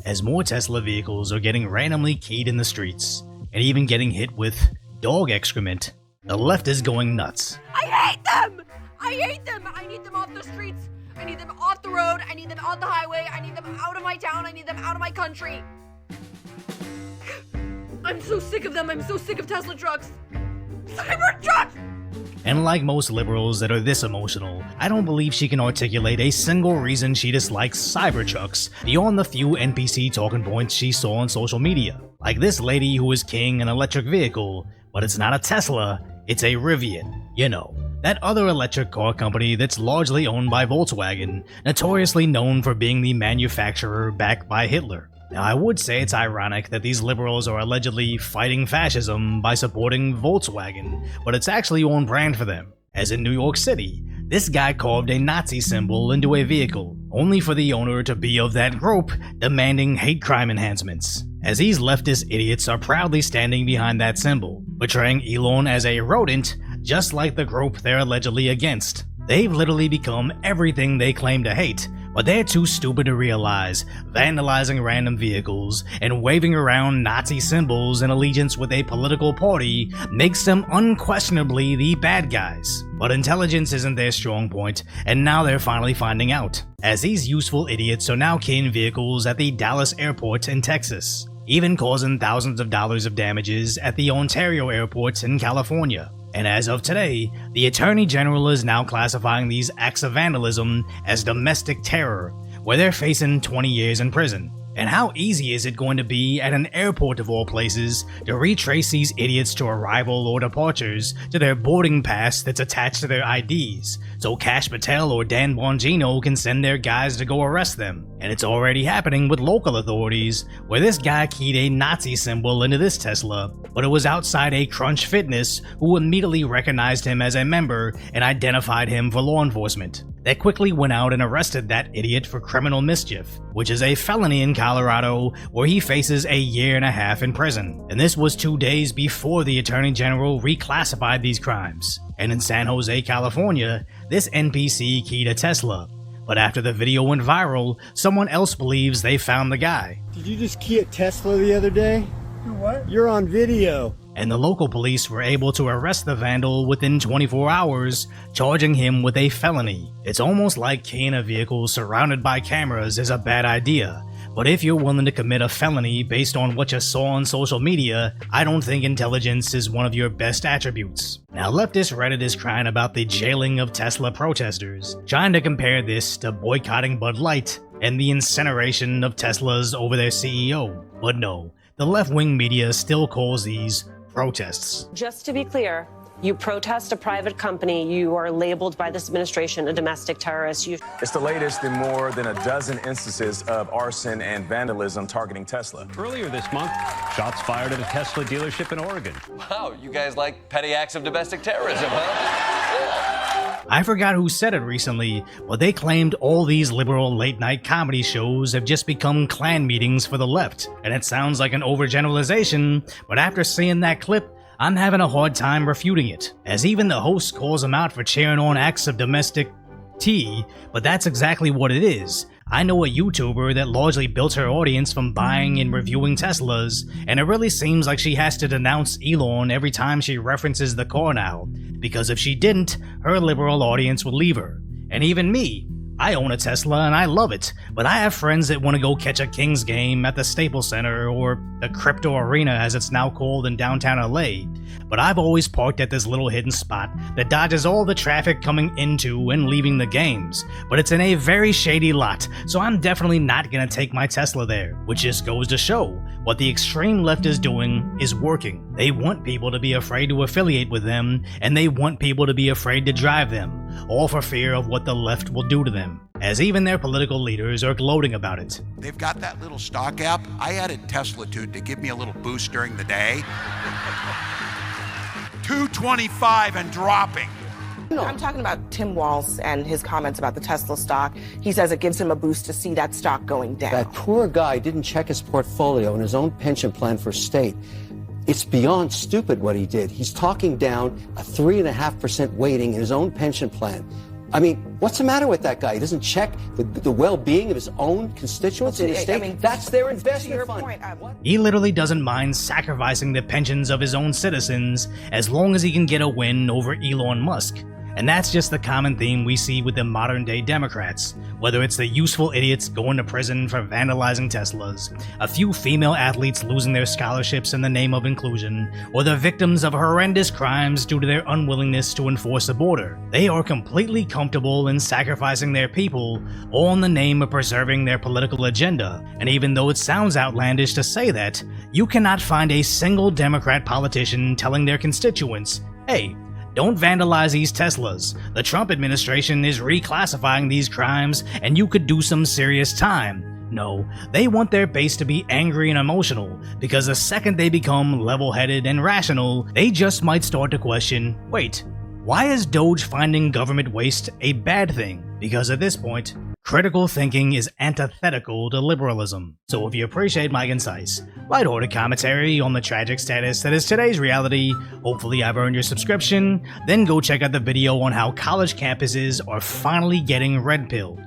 as more Tesla vehicles are getting randomly keyed in the streets, and even getting hit with dog excrement. The left is going nuts. I hate them! I hate them! I need them off the streets! I need them off the road! I need them off the highway! I need them out of my town! I need them out of my country! I'm so sick of them! I'm so sick of Tesla trucks! Cybertrucks! And like most liberals that are this emotional, I don't believe she can articulate a single reason she dislikes Cybertrucks beyond the few NPC talking points she saw on social media. Like this lady who is king an electric vehicle, but it's not a Tesla, it's a Rivian. You know, that other electric car company that's largely owned by Volkswagen, notoriously known for being the manufacturer backed by Hitler. Now, I would say it's ironic that these liberals are allegedly fighting fascism by supporting Volkswagen, but it's actually on brand for them. As in New York City, this guy carved a Nazi symbol into a vehicle, only for the owner to be of that group, demanding hate crime enhancements. As these leftist idiots are proudly standing behind that symbol, portraying Elon as a rodent, just like the group they're allegedly against. They've literally become everything they claim to hate, but they're too stupid to realize vandalizing random vehicles and waving around Nazi symbols in allegiance with a political party makes them unquestionably the bad guys. But intelligence isn't their strong point, and now they're finally finding out, as these useful idiots are now keying vehicles at the Dallas airport in Texas, even causing thousands of dollars of damages at the Ontario airport in California. And as of today, the Attorney General is now classifying these acts of vandalism as domestic terror, where they're facing 20 years in prison. And how easy is it going to be at an airport of all places to retrace these idiots to arrival or departures to their boarding pass that's attached to their IDs, so Kash Patel or Dan Bongino can send their guys to go arrest them. And it's already happening with local authorities, where this guy keyed a Nazi symbol into this Tesla, but it was outside a Crunch Fitness who immediately recognized him as a member and identified him for law enforcement. They quickly went out and arrested that idiot for criminal mischief, which is a felony in Colorado where he faces a year and a half in prison. And this was 2 days before the Attorney General reclassified these crimes. And in San Jose, California, this NPC keyed a Tesla. But after the video went viral, someone else believes they found the guy. Did you just key a Tesla the other day? What? You're on video. And the local police were able to arrest the vandal within 24 hours, charging him with a felony. It's almost like keying a vehicle surrounded by cameras is a bad idea, but if you're willing to commit a felony based on what you saw on social media, I don't think intelligence is one of your best attributes. Now, leftist Reddit is crying about the jailing of Tesla protesters, trying to compare this to boycotting Bud Light and the incineration of Teslas over their CEO. But no, the left-wing media still calls these protests. Just to be clear, you protest a private company, you are labeled by this administration a domestic terrorist. It's the latest in more than a dozen instances of arson and vandalism targeting Tesla. Earlier this month, shots fired at a Tesla dealership in Oregon. Wow, you guys like petty acts of domestic terrorism, huh? I forgot who said it recently, but they claimed all these liberal late-night comedy shows have just become clan meetings for the left. And it sounds like an overgeneralization, but after seeing that clip, I'm having a hard time refuting it, as even the host calls them out for cheering on acts of domestic tea, but that's exactly what it is. I know a YouTuber that largely built her audience from buying and reviewing Teslas, and it really seems like she has to denounce Elon every time she references the car now, because if she didn't, her liberal audience would leave her. And even me, I own a Tesla and I love it, but I have friends that want to go catch a Kings game at the Staples Center, or the Crypto Arena as it's now called in downtown LA, but I've always parked at this little hidden spot that dodges all the traffic coming into and leaving the games, but it's in a very shady lot, so I'm definitely not gonna take my Tesla there, which just goes to show what the extreme left is doing is working. They want people to be afraid to affiliate with them, and they want people to be afraid to drive them, all for fear of what the left will do to them, as even their political leaders are gloating about it. They've got that little stock app. I added Teslitude to give me a little boost during the day. 225 and dropping. I'm talking about Tim Walz and his comments about the Tesla stock. He says it gives him a boost to see that stock going down. That poor guy didn't check his portfolio and his own pension plan for state. It's beyond stupid what he did. He's talking down a 3.5% weighting in his own pension plan. I mean, what's the matter with that guy? He doesn't check the well-being of his own constituents in the state. I mean, that's their to investment your fund. point, He literally doesn't mind sacrificing the pensions of his own citizens as long as he can get a win over Elon Musk. And that's just the common theme we see with the modern day Democrats, whether it's the useful idiots going to prison for vandalizing Teslas, a few female athletes losing their scholarships in the name of inclusion, or the victims of horrendous crimes due to their unwillingness to enforce the border. They are completely comfortable in sacrificing their people, all in the name of preserving their political agenda. And even though it sounds outlandish to say that, you cannot find a single Democrat politician telling their constituents, hey, don't vandalize these Teslas. The Trump administration is reclassifying these crimes and you could do some serious time. No, they want their base to be angry and emotional, because the second they become level-headed and rational, they just might start to question, wait, why is Doge finding government waste a bad thing? Because at this point, critical thinking is antithetical to liberalism. So if you appreciate my concise, lighthearted commentary on the tragic status that is today's reality, hopefully I've earned your subscription, then go check out the video on how college campuses are finally getting red-pilled.